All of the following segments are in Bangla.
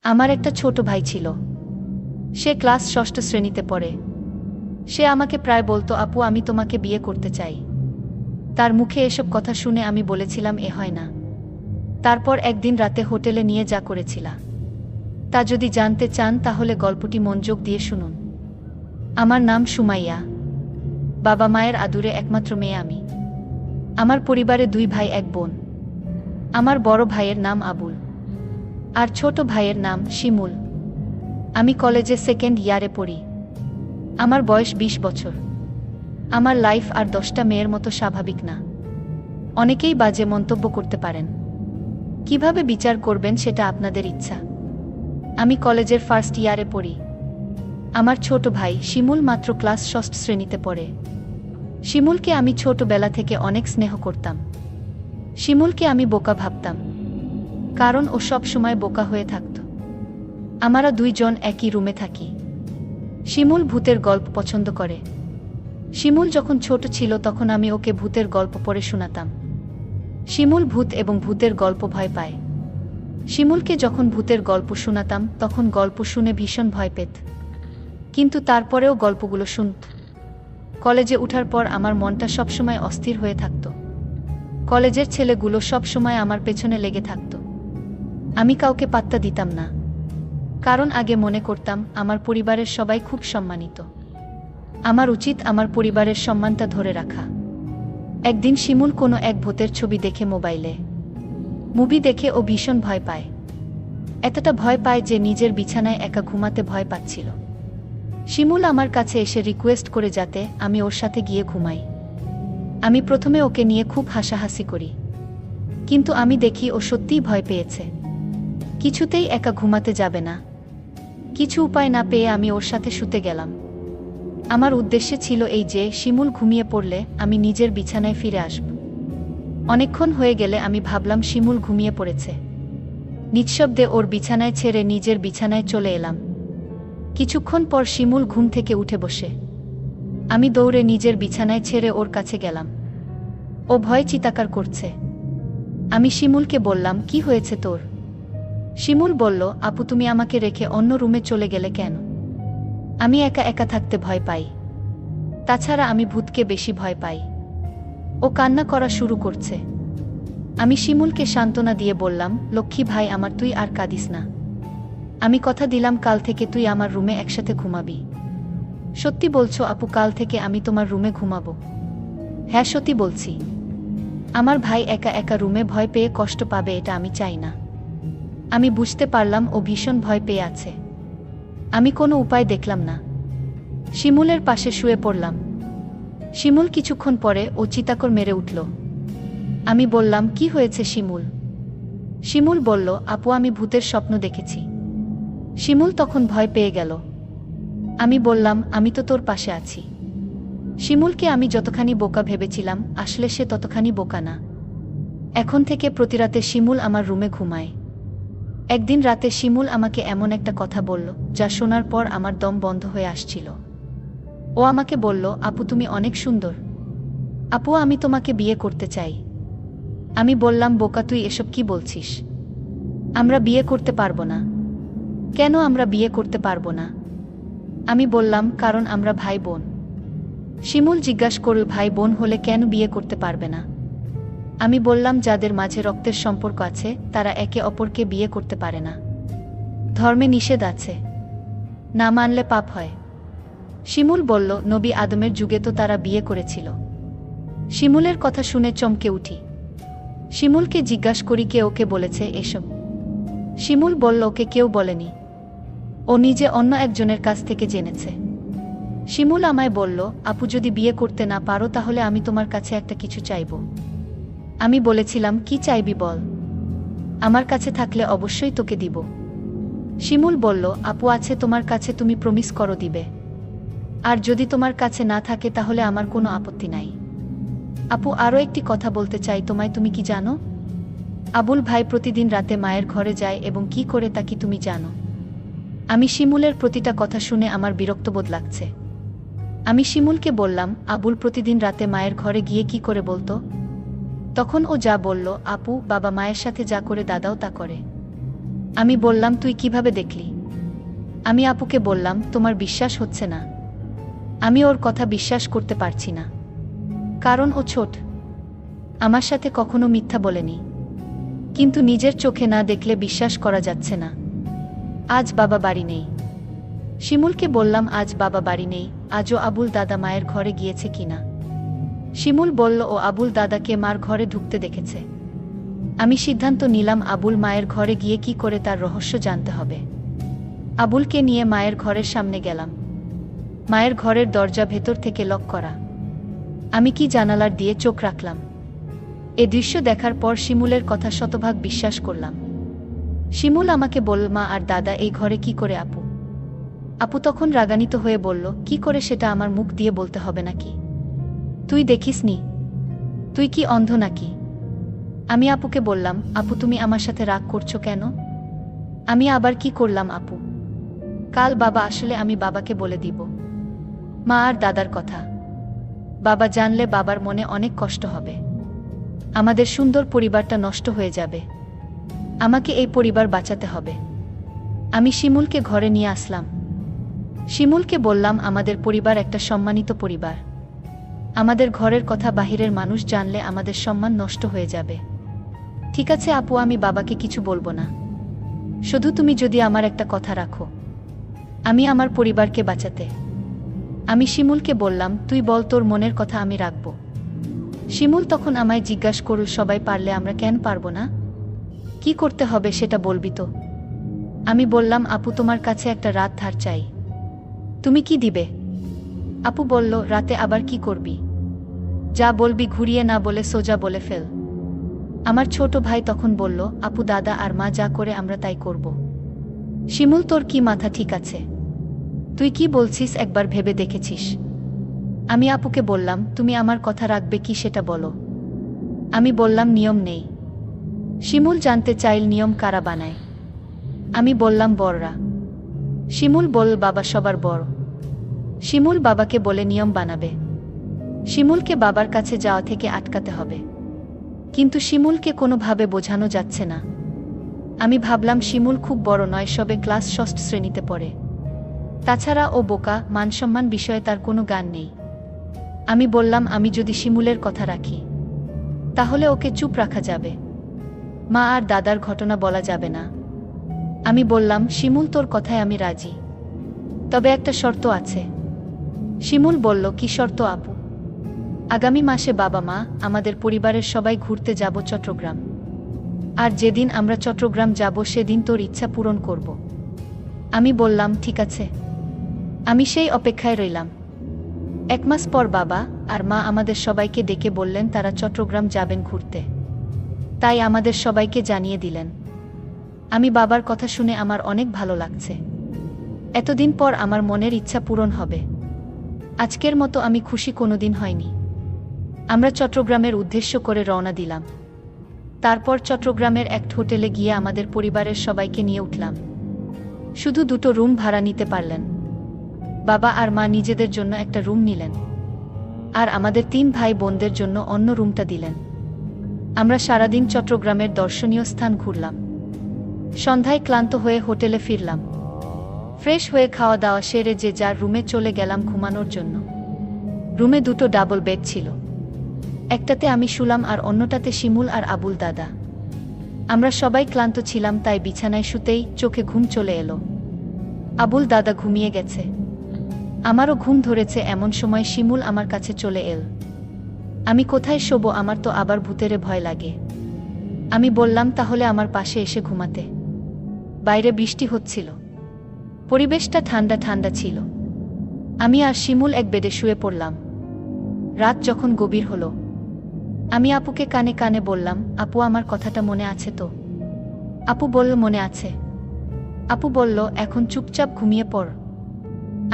আমার একটা ছোট ভাই ছিল। সে ক্লাস ষষ্ঠ শ্রেণীতে পড়ে। সে আমাকে প্রায় বলতো, আপু আমি তোমাকে বিয়ে করতে চাই। তার মুখে এসব কথা শুনে আমি বলেছিলাম এ হয় না। তারপর একদিন রাতে হোটেলে নিয়ে যা করেছিলা তা যদি জানতে চান তাহলে গল্পটি মনোযোগ দিয়ে শুনুন। আমার নাম সুমাইয়া। বাবা মায়ের আদুরে একমাত্র মেয়ে আমি। আমার পরিবারে 2 ভাই 1 বোন। আমার বড় ভাইয়ের নাম আবুল আর ছোট ভাইয়ের নাম শিমুল। আমি কলেজে 2nd ইয়ারে পড়ি। আমার বয়স 20 বছর। আমার লাইফ আর 10টা মেয়ের মতো স্বাভাবিক না। অনেকেই বাজে মন্তব্য করতে পারেন। কিভাবে বিচার করবেন সেটা আপনাদের ইচ্ছা। আমি কলেজের 1st ইয়ারে পড়ি। আমার ছোট ভাই শিমুল মাত্র ক্লাস 6ষ্ঠ শ্রেণীতে পড়ে। শিমুলকে আমি ছোটবেলা থেকে অনেক স্নেহ করতাম। শিমুলকে আমি বোকা ভাবতাম, কারণ ও সব সময় বোকা হয়ে থাকত। আমরা 2 জন একই রুমে থাকি। শিমুল ভূতের গল্প পছন্দ করে। শিমুল যখন ছোট ছিল তখন আমি ওকে ভূতের গল্প পড়ে শোনাতাম। শিমুল ভূত এবং ভূতের গল্প ভয় পায়। শিমুলকে যখন ভূতের গল্প শোনাতাম তখন গল্প শুনে ভীষণ ভয় পেত, কিন্তু তারপরেও গল্পগুলো শুনত। কলেজে ওঠার পর আমার মনটা সবসময় অস্থির হয়ে থাকত। কলেজের ছেলেগুলো সবসময় আমার পেছনে লেগে থাকত। আমি কাউকে পাত্তা দিতাম না, কারণ আগে মনে করতাম আমার পরিবারের সবাই খুব সম্মানিত। আমার উচিত আমার পরিবারের সম্মানটা ধরে রাখা। একদিন শিমুল কোনো এক ভূতের ছবি দেখে মোবাইলে। মুভি দেখে ও ভীষণ ভয় পায়। এতটা ভয় পায় যে নিজের বিছানায় একা ঘুমাতে ভয় পাচ্ছিল। শিমুল আমার কাছে এসে রিকোয়েস্ট করে যাতে আমি ওর সাথে গিয়ে ঘুমাই। আমি প্রথমে ওকে নিয়ে খুব হাসাহাসি করি, কিন্তু আমি দেখি ও সত্যিই ভয় পেয়েছে। কিছুতেই একা ঘুমাতে যাবে না। কিছু উপায় না পেয়ে আমি ওর সাথে শুতে গেলাম। আমার উদ্দেশ্য ছিল এই যে শিমুল ঘুমিয়ে পড়লে আমি নিজের বিছানায় ফিরে আসব। অনেকক্ষণ হয়ে গেলে আমি ভাবলাম শিমুল ঘুমিয়ে পড়েছে। নিঃশব্দে ওর বিছানায় ছেড়ে নিজের বিছানায় চলে এলাম। কিছুক্ষণ পর শিমুল ঘুম থেকে উঠে বসে। আমি দৌড়ে নিজের বিছানায় ছেড়ে ওর কাছে গেলাম। ও ভয়ে চিৎকার করছে। আমি শিমুলকে বললাম, কি হয়েছে তোর? শিমুল বলল, আপু তুমি আমাকে রেখে অন্য রুমে চলে গেলে কেন? আমি একা একা থাকতে ভয় পাই। তাছাড়া আমি ভূতকে বেশি ভয় পাই। ও কান্না করা শুরু করছে। আমি শিমুলকে সান্ত্বনা দিয়ে বললাম, লক্ষ্মী ভাই আমার, তুই আর কাঁদিস না। আমি কথা দিলাম কাল থেকে তুই আমার রুমে একসাথে ঘুমাবি। সত্যি বলছো আপু? কাল থেকে আমি তোমার রুমে ঘুমাবো? হ্যাঁ সত্যি বলছি। আমার ভাই একা একা রুমে ভয় পেয়ে কষ্ট পাবে, এটা আমি চাই না। আমি বুঝতে পারলাম ও ভীষণ ভয় পেয়ে আছে। আমি কোনো উপায় দেখলাম না। শিমুলের পাশে শুয়ে পড়লাম। শিমুল কিছুক্ষণ পরে ও চিৎকার মেরে উঠল। আমি বললাম, কি হয়েছে শিমুল? শিমুল বলল, আপু আমি ভূতের স্বপ্ন দেখেছি। শিমুল তখন ভয় পেয়ে গেল। আমি বললাম, আমি তো তোর পাশে আছি। শিমুলকে আমি যতখানি বোকা ভেবেছিলাম আসলে সে ততখানি বোকা না। এখন থেকে প্রতি রাতে শিমুল আমার রুমে ঘুমায়। একদিন রাতে শিমুল আমাকে এমন একটা কথা বলল যা শোনার পর আমার দম বন্ধ হয়ে আসছিল। ও আমাকে বলল, আপু তুমি অনেক সুন্দর। আপু আমি তোমাকে বিয়ে করতে চাই। আমি বললাম, বোকা তুই এসব কি বলছিস? আমরা বিয়ে করতে পারবো না। কেন আমরা বিয়ে করতে পারবো না? আমি বললাম, কারণ আমরা ভাই বোন। শিমুল জিজ্ঞাসা করল, ভাই বোন হলে কেন বিয়ে করতে পারবে না? আমি বললাম, যাদের মাঝে রক্তের সম্পর্ক আছে তারা একে অপরকে বিয়ে করতে পারে না। ধর্মে নিষেধ আছে, না মানলে পাপ হয়। শিমুল বলল, নবী আদমের যুগে তো তারা বিয়ে করেছিল। শিমুলের কথা শুনে চমকে উঠি। শিমুলকে জিজ্ঞাসা করি, কে ওকে বলেছে এসব? শিমুল বলল, ওকে কেউ বলেনি, ও নিজে অন্য একজনের কাছ থেকে জেনেছে। শিমুল আমায় বলল, আপু যদি বিয়ে করতে না পারো তাহলে আমি তোমার কাছে একটা কিছু চাইব। আমি বলেছিলাম, কি চাইবি বল, আমার কাছে থাকলে অবশ্যই তোকে দিব। শিমুল বলল, আপু আছে তোমার কাছে, তুমি প্রমিস করো দিবে। আর যদি তোমার কাছে না থাকে তাহলে আমার কোনো আপত্তি নাই। আপু আরও একটি কথা বলতে চাই তোমায়, তুমি কি জানো? আবুল ভাই প্রতিদিন রাতে মায়ের ঘরে যায় এবং কি করে তা কি তুমি জানো? আমি শিমুলের প্রতিটা কথা শুনে আমার বিরক্তবোধ লাগছে। আমি শিমুলকে বললাম, আবুল প্রতিদিন রাতে মায়ের ঘরে গিয়ে কি করে বলতো? তখন ও যা বলল, আপু বাবা মায়ের সাথে যা করে দাদাও তা করে। আমি বললাম, তুই কিভাবে দেখলি? আমি আপুকে বললাম, তোমার বিশ্বাস হচ্ছে না। আমি ওর কথা বিশ্বাস করতে পারছি না, কারণ ও ছোট, আমার সাথে কখনো মিথ্যা বলেনি, কিন্তু নিজের চোখে না দেখলে বিশ্বাস করা যাচ্ছে না। আজ বাবা বাড়ি নেই। শিমুলকে বললাম, আজ বাবা বাড়ি নেই, আজও আবুল দাদা মায়ের ঘরে গিয়েছে কিনা। শিমুল বলল, ও আবুল দাদাকে মার ঘরে ঢুকতে দেখেছে। আমি সিদ্ধান্ত নিলাম আবুল মায়ের ঘরে গিয়ে কি করে তার রহস্য জানতে হবে। আবুলকে নিয়ে মায়ের ঘরের সামনে গেলাম। মায়ের ঘরের দরজা ভেতর থেকে লক করা। আমি কি জানালার দিয়ে চোখ রাখলাম। এ দৃশ্য দেখার পর শিমুলের কথা শতভাগ বিশ্বাস করলাম। শিমুল আমাকে বলল, মা আর দাদা এই ঘরে কি করে? আপু আপু তখন রাগান্বিত হয়ে বলল, কি করে সেটা আমার মুখ দিয়ে বলতে হবে নাকি? তুই দেখিসনি? তুই কি অন্ধ নাকি? আমি আপুকে বললাম, আপু তুমি আমার সাথে রাগ করছো কেন? আমি আবার কি করলাম আপু? কাল বাবা আসলে আমি বাবাকে বলে দিব মা আর দাদার কথা। বাবা জানলে বাবার মনে অনেক কষ্ট হবে। আমাদের সুন্দর পরিবারটা নষ্ট হয়ে যাবে। আমাকে এই পরিবার বাঁচাতে হবে। আমি শিমুলকে ঘরে নিয়ে আসলাম। শিমুলকে বললাম, আমাদের পরিবার একটা সম্মানিত পরিবার। আমাদের ঘরের কথা বাহিরের মানুষ জানলে আমাদের সম্মান নষ্ট হয়ে যাবে। ঠিক আছে আপু, আমি বাবাকে কিছু বলবো না। শুধু তুমি যদি আমার একটা কথা রাখো, আমি আমার পরিবারকে বাঁচাতে। আমি শিমুলকে বললাম, তুই বল তোর মনের কথা, আমি রাখব। শিমুল তখন আমায় জিজ্ঞাসা করল, সবাই পারলে আমরা কেন পারবো না? কি করতে হবে সেটা বলবি তো? আমি বললাম, আপু তোমার কাছে একটা রাত ধার চাই। তুমি কি দিবে? আপু বলল, রাতে আবার কি করবি? যা বলবি ঘুরিয়ে না বলে সোজা বলে ফেল। আমার ছোট ভাই তখন বলল, আপু দাদা আর মা যা করে আমরা তাই করব। শিমুল, তোর কি মাথা ঠিক আছে? তুই কি বলছিস একবার ভেবে দেখেছিস? আমি আপুকে বললাম, তুমি আমার কথা রাখবে কি সেটা বলো। আমি বললাম, নিয়ম নেই। শিমুল জানতে চাইল, নিয়ম কারা বানায়? আমি বললাম, বড়রা। শিমুল বলল, বাবা সবার বড়। শিমুল বাবাকে বলে নিয়ম বানাবে। শিমুলকে বাবার কাছে যাওয়া থেকে আটকাতে হবে। কিন্তু শিমুলকে কোনোভাবে বোঝানো যাচ্ছে না। আমি ভাবলাম, শিমুল খুব বড় নয়, সবে ক্লাস 6 শ্রেণীতে পড়ে। তাছাড়া ও বোকা, মানসম্মান বিষয়ে তার কোনো জ্ঞান নেই। আমি বললাম, আমি যদি শিমুলের কথা রাখি, তাহলে ওকে চুপ রাখা যাবে, মা আর দাদার ঘটনা বলা যাবে না। আমি বললাম, শিমুল তোর কথায় আমি রাজি, তবে একটা শর্ত আছে। শিমুল বলল, কি শর্ত আপু? আগামী মাসে বাবা মা আমাদের পরিবারের সবাই ঘুরতে যাব চট্টগ্রাম। আর যেদিন আমরা চট্টগ্রাম যাব সেদিন তোর ইচ্ছা পূরণ করব। আমি বললাম, ঠিক আছে। আমি সেই অপেক্ষায় রইলাম। 1 মাস পর বাবা আর মা আমাদের সবাইকে ডেকে বললেন তারা চট্টগ্রাম যাবেন ঘুরতে। তাই আমাদের সবাইকে জানিয়ে দিলেন। আমি বাবার কথা শুনে আমার অনেক ভালো লাগছে। এতদিন পর আমার মনের ইচ্ছা পূরণ হবে। আজকের মতো আমি খুশি কোনোদিন হয়নি। আমরা চট্টগ্রামের উদ্দেশ্য করে রওনা দিলাম। তারপর চট্টগ্রামের এক হোটেলে গিয়ে আমাদের পরিবারের সবাইকে নিয়ে উঠলাম। শুধু 2টো রুম ভাড়া নিতে পারলেন। বাবা আর মা নিজেদের জন্য একটা রুম নিলেন, আর আমাদের 3 ভাই বোনদের জন্য অন্য রুমটা দিলেন। আমরা সারাদিন চট্টগ্রামের দর্শনীয় স্থান ঘুরলাম। সন্ধ্যায় ক্লান্ত হয়ে হোটেলে ফিরলাম। ফ্রেশ হয়ে খাওয়া দাওয়া সেরে যে যার রুমে চলে গেলাম ঘুমানোর জন্য। রুমে 2টো ডাবল বেড ছিল। একটাতে আমি শুলাম আর অন্যটাতে শিমুল আর আবুল দাদা। আমরা সবাই ক্লান্ত ছিলাম, তাই বিছানায় শুতেই চোখে ঘুম চলে এলো। আবুল দাদা ঘুমিয়ে গেছে, আমারও ঘুম ধরেছে। এমন সময় শিমুল আমার কাছে চলে এল। আমি কোথায় শোবো? আমার তো আবার ভূতেরে ভয় লাগে। আমি বললাম, তাহলে আমার পাশে এসে ঘুমাতে। বাইরে বৃষ্টি হচ্ছিল, পরিবেশটা ঠান্ডা ঠান্ডা ছিল। আমি আর শিমুল এক বেডে শুয়ে পড়লাম। রাত যখন গভীর হলো, আমি আপুকে কানে কানে বললাম, আপু আমার কথাটা মনে আছে তো? আপু বলল, মনে আছে। আপু বলল, এখন চুপচাপ ঘুমিয়ে পড়।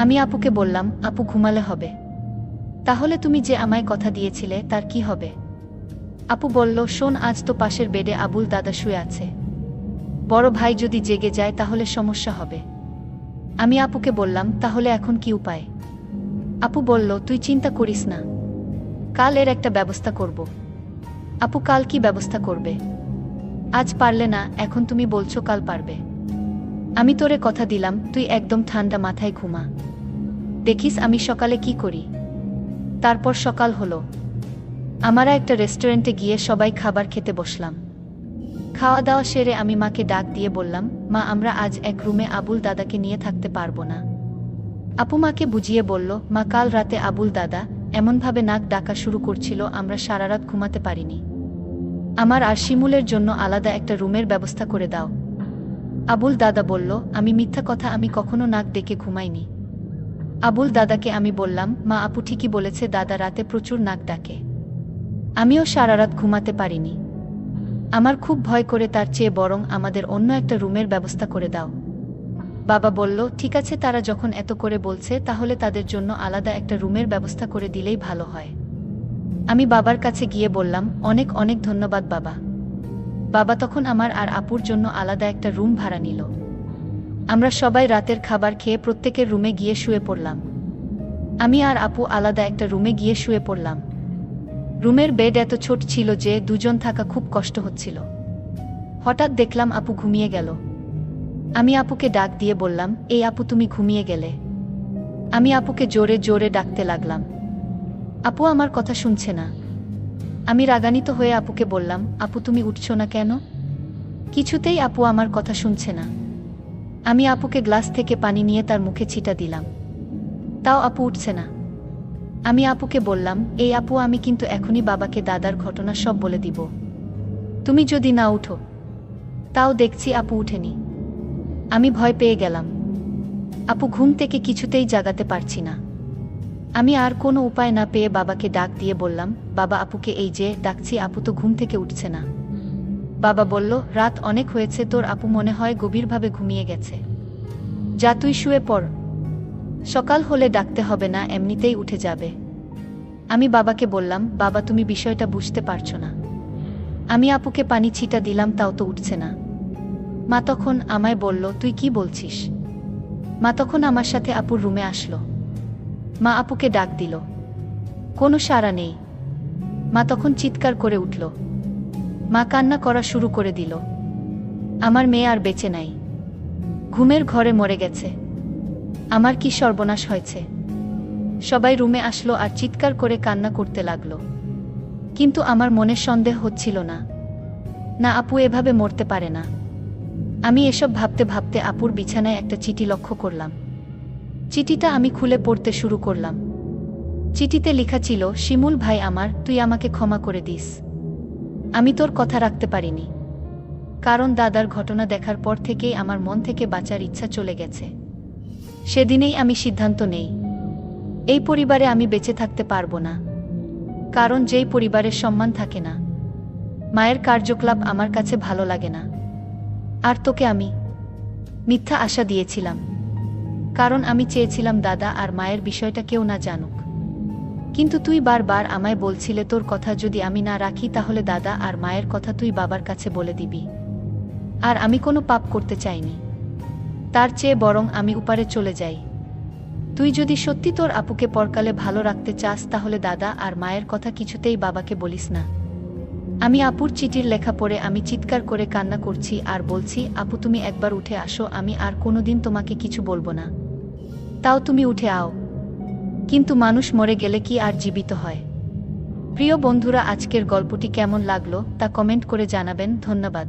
আমি আপুকে বললাম, আপু ঘুমালে হবে, তাহলে তুমি যে আমায় কথা দিয়েছিলে তার কি হবে? আপু বলল, শোন, আজ তো পাশের বেডে আবুল দাদা শুয়ে আছে। বড় ভাই যদি জেগে যায় তাহলে সমস্যা হবে। আমি আপুকে বললাম, তাহলে এখন কি উপায়? আপু বলল, তুই চিন্তা করিস না, কাল এর একটা ব্যবস্থা করব। আপু, কাল কি ব্যবস্থা করবে? আজ পারলে না, এখন তুমি বলছো কাল পারবে। আমি তোরে কথা দিলাম তুই একদম ঠান্ডা মাথায় ঘুমা, দেখিস আমি সকালে কি করি। তারপর সকাল হলো। আমরা একটা রেস্টুরেন্টে গিয়ে সবাই খাবার খেতে বসলাম। খাওয়া দাওয়া সেরে আমি মাকে ডাক দিয়ে বললাম, মা আমরা আজ এক রুমে আবুল দাদাকে নিয়ে থাকতে পারবো না। আপু মাকে বুঝিয়ে বলল, মা কাল রাতে আবুল দাদা এমনভাবে নাক ডাকা শুরু করছিল আমরা সারা রাত ঘুমাতে পারিনি। আমার আর শিমুলের জন্য আলাদা একটা রুমের ব্যবস্থা করে দাও। আবুল দাদা বলল, আমি মিথ্যা কথা, আমি কখনো নাক ডেকে ঘুমাইনি। আবুল দাদাকে আমি বললাম, মা আপু ঠিকই বলেছে, দাদা রাতে প্রচুর নাক ডাকে, আমিও সারা রাত ঘুমাতে পারিনি। আমার খুব ভয় করে, তার চেয়ে বরং আমাদের অন্য একটা রুমের ব্যবস্থা করে দাও। বাবা বলল, ঠিক আছে, তারা যখন এত করে বলছে তাহলে তাদের জন্য আলাদা একটা রুমের ব্যবস্থা করে দিলেই ভালো হয়। আমি বাবার কাছে গিয়ে বললাম, অনেক অনেক ধন্যবাদ বাবা। বাবা তখন আমার আর আপুর জন্য আলাদা একটা রুম ভাড়া নিল। আমরা সবাই রাতের খাবার খেয়ে প্রত্যেকের রুমে গিয়ে শুয়ে পড়লাম। আমি আর আপু আলাদা একটা রুমে গিয়ে শুয়ে পড়লাম। রুমের বেড এত ছোট ছিল যে দুজন থাকা খুব কষ্ট হচ্ছিল। হঠাৎ দেখলাম আপু ঘুমিয়ে গেল। আমি আপুকে ডাক দিয়ে বললাম, এই আপু তুমি ঘুমিয়ে গেলে। আমি আপুকে জোরে জোরে ডাকতে লাগলাম। আপু আমার কথা শুনছে না। আমি রাগান্বিত হয়ে আপুকে বললাম, আপু তুমি উঠছো না কেন? কিছুতেই আপু আমার কথা শুনছে না। আমি আপুকে গ্লাস থেকে পানি নিয়ে তার মুখে ছিটা দিলাম, তাও আপু উঠছে না। আমি আপুকে বললাম, এই আপু আমি কিন্তু এখনই বাবাকে দাদার ঘটনা সব বলে দিব, তুমি যদি না উঠো। তাও দেখছি আপু উঠেনি। আমি ভয় পেয়ে গেলাম। আপু ঘুম থেকে কিছুতেই জাগাতে পারছি না। আমি আর কোনো উপায় না পেয়ে বাবাকে ডাক দিয়ে বললাম, বাবা আপুকে এই যে ডাকছি, আপু তো ঘুম থেকে উঠছে না। বাবা বলল, রাত অনেক হয়েছে, তোর আপু মনে হয় গভীরভাবে ঘুমিয়ে গেছে, যা তুই শুয়ে পড়, সকাল হলে ডাকতে হবে না, এমনিতেই উঠে যাবে। আমি বাবাকে বললাম, বাবা তুমি বিষয়টা বুঝতে পারছো না। আমি আপুকে পানি ছিটা দিলাম, তাও তো উঠছে না। মা তখন আমায় বলল, তুই কি বলছিস? মা তখন আমার সাথে আপুর রুমে আসলো। মা আপুকে ডাক দিল, কোনো সাড়া নেই। মা তখন চিৎকার করে উঠল। মা কান্না করা শুরু করে দিল, আমার মেয়ে আর বেঁচে নাই, ঘুমের ঘরে মরে গেছে, আমার কি সর্বনাশ হয়েছে। সবাই রুমে আসলো আর চিৎকার করে কান্না করতে লাগলো। কিন্তু আমার মনে সন্দেহ হচ্ছিল না, না আপু এভাবে মরতে পারে না। আমি এসব ভাবতে ভাবতে আপুর বিছানায় একটা চিঠি লক্ষ্য করলাম। চিঠিটা আমি খুলে পড়তে শুরু করলাম। চিঠিতে লেখা ছিল, শিমুল ভাই আমার, তুই আমাকে ক্ষমা করে দিস। আমি তোর কথা রাখতে পারিনি, কারণ দাদার ঘটনা দেখার পর থেকেই আমার মন থেকে বাঁচার ইচ্ছা চলে গেছে। সেদিনেই আমি সিদ্ধান্ত নেই, এই পরিবারে আমি বেঁচে থাকতে পারবো না, কারণ যেই পরিবারের সম্মান থাকে না, মায়ের কার্যকলাপ আমার কাছে ভালো লাগে না। আর তোকে আমি মিথ্যা আশা দিয়েছিলাম, কারণ আমি চেয়েছিলাম দাদা আর মায়ের বিষয়টা কেউ না জানুক। কিন্তু তুই বারবার আমায় বলছিলে, তোর কথা যদি আমি না রাখি তাহলে দাদা আর মায়ের কথা তুই বাবার কাছে বলে দিবি। আর আমি কোনো পাপ করতে চাইনি, তার চেয়ে বরং আমি উপারে চলে যাই। তুই যদি সত্যি তোর আপুকে পরকালে ভালো রাখতে চাস তাহলে দাদা আর মায়ের কথা কিছুতেই বাবাকে বলিস না। আমি আপুর চিঠির লেখা পড়ে আমি চিৎকার করে কান্না করছি আর বলছি, আপু তুমি একবার উঠে আসো, আমি আর কোনোদিন তোমাকে কিছু বলবো না, তাও তুমি উঠে আও। কিন্তু মানুষ মরে গেলে কি আর জীবিত হয়? প্রিয় বন্ধুরা, আজকের গল্পটি কেমন লাগলো তা কমেন্ট করে জানাবেন। ধন্যবাদ।